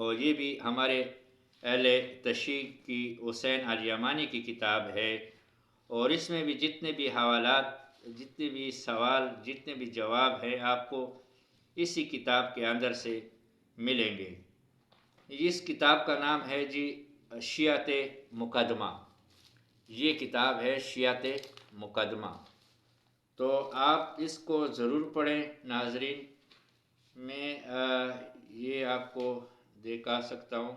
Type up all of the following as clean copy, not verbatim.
اور یہ بھی ہمارے اہل تشیع کی حسین الیمانی کی کتاب ہے، اور اس میں بھی جتنے بھی حوالات، جتنے بھی سوال، جتنے بھی جواب ہیں آپ کو اسی کتاب کے اندر سے ملیں گے۔ اس کتاب کا نام ہے جی شیعت مقدمہ، یہ کتاب ہے شیعت مقدمہ، تو آپ اس کو ضرور پڑھیں ناظرین۔ میں یہ آپ کو دکھا سکتا ہوں،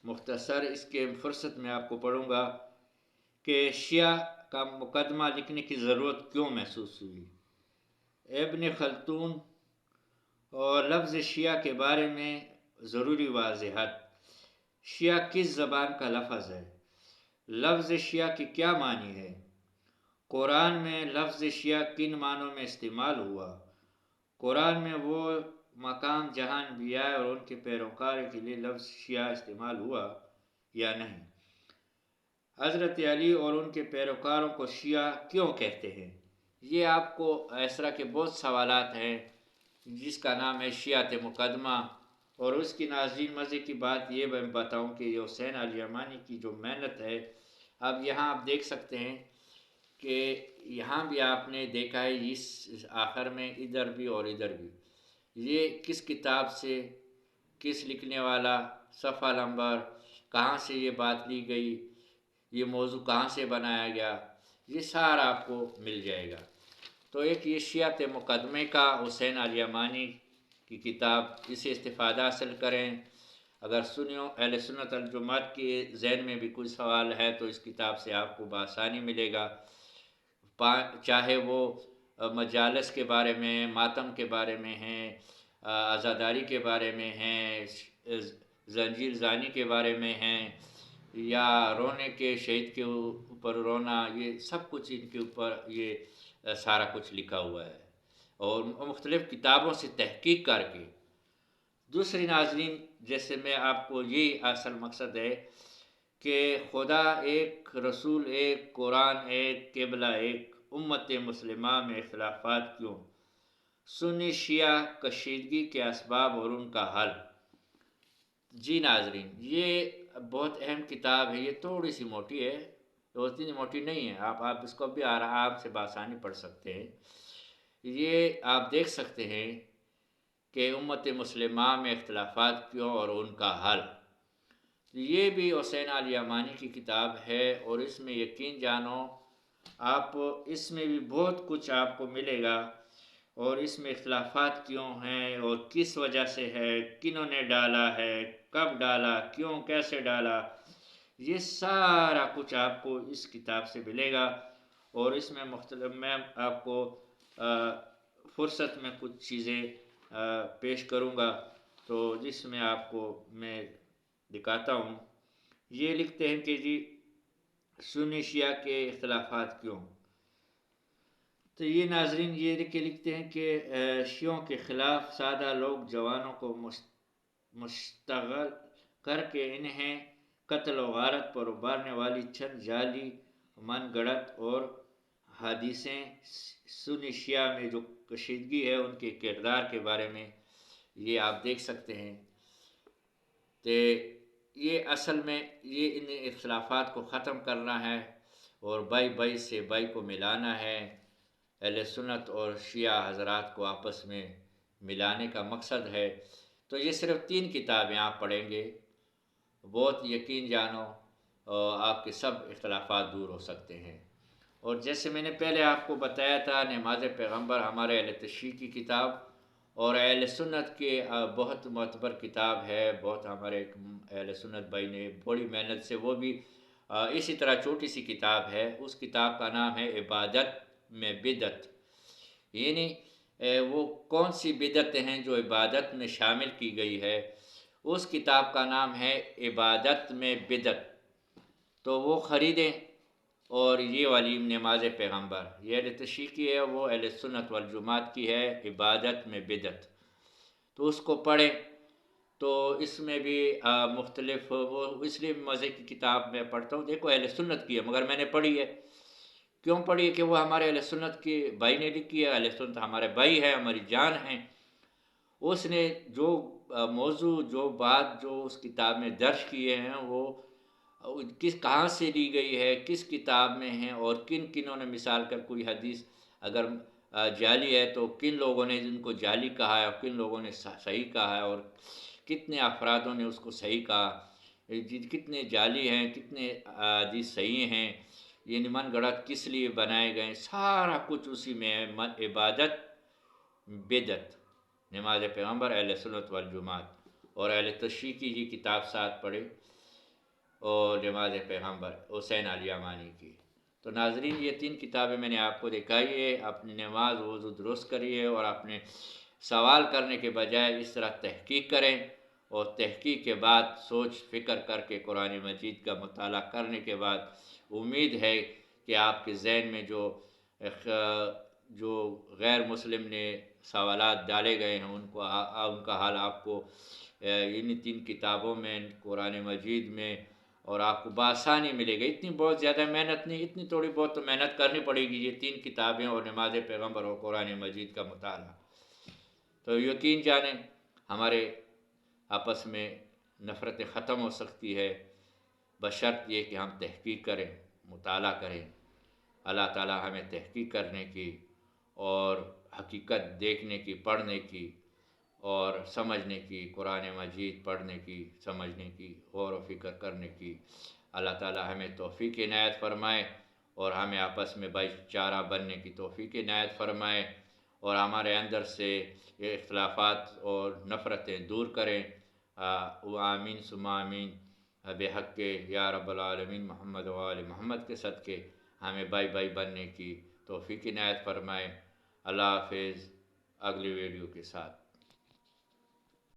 مختصر اس کے فرصت میں آپ کو پڑھوں گا کہ شیعہ کا مقدمہ لکھنے کی ضرورت کیوں محسوس ہوئی۔ ابن خلدون اور لفظ شیعہ کے بارے میں ضروری واضحات۔ شیعہ کس زبان کا لفظ ہے؟ لفظ شیعہ کی کیا معنی ہے؟ قرآن میں لفظ شیعہ کن معنوں میں استعمال ہوا؟ قرآن میں وہ مقام جہاں انبیاء اور ان کے پیروکار کے لیے لفظ شیعہ استعمال ہوا یا نہیں؟ حضرت علی اور ان کے پیروکاروں کو شیعہ کیوں کہتے ہیں؟ یہ آپ کو اس طرح کے بہت سوالات ہیں جس کا نام ہے شیعت مقدمہ۔ اور اس کی ناظرین مزے کی بات یہ میں بتاؤں کہ یہ حسین الیمانی کی جو محنت ہے، اب یہاں آپ دیکھ سکتے ہیں کہ یہاں بھی آپ نے دیکھا ہے اس آخر میں ادھر بھی اور ادھر بھی، یہ کس کتاب سے، کس لکھنے والا، صفحہ نمبر، کہاں سے یہ بات لی گئی، یہ موضوع کہاں سے بنایا گیا، یہ سارا آپ کو مل جائے گا۔ تو ایک یہ شیعت مقدمے کا حسین الیمانی کی کتاب، اسے استفادہ حاصل کریں۔ اگر سنیوں اہل سنت الجماعت کے ذہن میں بھی کوئی سوال ہے تو اس کتاب سے آپ کو بآسانی ملے گا، چاہے وہ مجالس کے بارے میں، ماتم کے بارے میں ہیں، عزاداری کے بارے میں ہیں، زنجیر زانی کے بارے میں ہیں، یا رونے کے شہید کے اوپر رونا، یہ سب کچھ ان کے اوپر یہ سارا کچھ لکھا ہوا ہے، اور مختلف کتابوں سے تحقیق کر کے۔ دوسری ناظرین، جیسے میں آپ کو یہ اصل مقصد ہے کہ خدا ایک، رسول ایک، قرآن ایک، قبلہ ایک، امت مسلمہ میں اختلافات کیوں؟ سنی شیعہ کشیدگی کے اسباب اور ان کا حل۔ جی ناظرین، یہ بہت اہم کتاب ہے، یہ تھوڑی سی موٹی ہے، اتنی موٹی نہیں ہے، آپ اس کو بھی آرام سے بآسانی پڑھ سکتے ہیں۔ یہ آپ دیکھ سکتے ہیں کہ امت مسلمہ میں اختلافات کیوں اور ان کا حل، یہ بھی حسین الیمانی کی کتاب ہے، اور اس میں یقین جانو آپ اس میں بھی بہت کچھ آپ کو ملے گا، اور اس میں اختلافات کیوں ہیں اور کس وجہ سے ہے، کنہوں نے ڈالا ہے، کب ڈالا، کیوں، کیسے ڈالا، یہ سارا کچھ آپ کو اس کتاب سے ملے گا۔ اور اس میں مختلف، میں آپ کو فرصت میں کچھ چیزیں پیش کروں گا، تو جس میں آپ کو میں دکھاتا ہوں۔ یہ لکھتے ہیں کہ جی سنی شیعہ کے اختلافات کیوں؟ تو یہ ناظرین یہ لکھتے ہیں کہ شیعوں کے خلاف سادہ لوگ جوانوں کو مشتغل کر کے انہیں قتل و غارت پر ابھارنے والی چند جعلی من گڑت اور حدیثیں سنی شیعہ میں جو کشیدگی ہے ان کے کردار کے بارے میں یہ آپ دیکھ سکتے ہیں۔ تو یہ اصل میں یہ ان اختلافات کو ختم کرنا ہے اور بائی سے بائی کو ملانا ہے، اہل سنت اور شیعہ حضرات کو آپس میں ملانے کا مقصد ہے۔ تو یہ صرف 3 کتابیں آپ پڑھیں گے، بہت یقین جانو آپ کے سب اختلافات دور ہو سکتے ہیں۔ اور جیسے میں نے پہلے آپ کو بتایا تھا، نماز پیغمبر ہمارے اہل تشیع کی کتاب اور اہل سنت کے بہت معتبر کتاب ہے، بہت ہمارے اہل سنت بھائی نے بڑی محنت سے، وہ بھی اسی طرح چھوٹی سی کتاب ہے، اس کتاب کا نام ہے عبادت میں بدعت، یعنی وہ کون سی بدعتیں ہیں جو عبادت میں شامل کی گئی ہے، اس کتاب کا نام ہے عبادت میں بدعت، تو وہ خریدیں۔ اور یہ والی نماز پیغمبر یہ اہل تشیع کی ہے، وہ اہل سنت والجماعت کی ہے، عبادت میں بدعت، تو اس کو پڑھیں۔ تو اس میں بھی مختلف، وہ اس لیے مزے کی کتاب میں پڑھتا ہوں، دیکھو اہل سنت کی ہے مگر میں نے پڑھی ہے، کیوں پڑھی ہے کہ وہ ہمارے اہل سنت کے بھائی نے لکھی ہے، اہل سنت ہمارے بھائی ہے، ہماری جان ہیں، اس نے جو موضوع جو بات جو اس کتاب میں درج کیے ہیں وہ کس کہاں سے لی گئی ہے، کس کتاب میں ہیں، اور کن کنوں نے مثال کر کوئی حدیث اگر جعلی ہے تو کن لوگوں نے ان کو جعلی کہا ہے اور کن لوگوں نے صحیح کہا ہے، اور کتنے افرادوں نے اس کو صحیح کہا، کتنے جعلی ہیں، کتنے حدیث صحیح ہیں، یہ من گڑھت کس لیے بنائے گئے، سارا کچھ اسی میں ہے۔ عبادت، بدعت، نماز پیغمبر، اہل سنت والجماعت، اور اہل تشیع کی یہ کتاب ساتھ پڑھے، اور نماز پیغمبر حسین علی امانی کی۔ تو ناظرین، یہ 3 کتابیں میں نے آپ کو دکھائی ہے، اپنی نماز وضو درست کریے اور اپنے سوال کرنے کے بجائے اس طرح تحقیق کریں، اور تحقیق کے بعد سوچ فکر کر کے قرآن مجید کا مطالعہ کرنے کے بعد امید ہے کہ آپ کے ذہن میں جو غیر مسلم نے سوالات ڈالے گئے ہیں ان کا حل آپ کو ان 3 کتابوں میں، قرآن مجید میں، اور آپ کو بآسانی ملے گا۔ اتنی بہت زیادہ محنت نہیں، اتنی تھوڑی بہت تو محنت کرنی پڑے گی، یہ 3 کتابیں اور نماز پیغمبر اور قرآن مجید کا مطالعہ۔ تو یقین جانیں ہمارے آپس میں نفرتیں ختم ہو سکتی ہے، بشرط یہ کہ ہم تحقیق کریں، مطالعہ کریں۔ اللہ تعالی ہمیں تحقیق کرنے کی اور حقیقت دیکھنے کی، پڑھنے کی اور سمجھنے کی، قرآن مجید پڑھنے کی، سمجھنے کی، غور و فکر کرنے کی اللہ تعالی ہمیں توفیق عنایت فرمائے، اور ہمیں آپس میں بھائی چارہ بننے کی توفیق عنایت فرمائے، اور ہمارے اندر سے یہ اختلافات اور نفرتیں دور کریں۔ آمین ثم آمین بحق یا رب العالمین محمد و آل محمد کے صدقے ہمیں بھائی بھائی بننے کی توفیق عنایت فرمائے۔ اللہ حافظ، اگلی ویڈیو کے ساتھ۔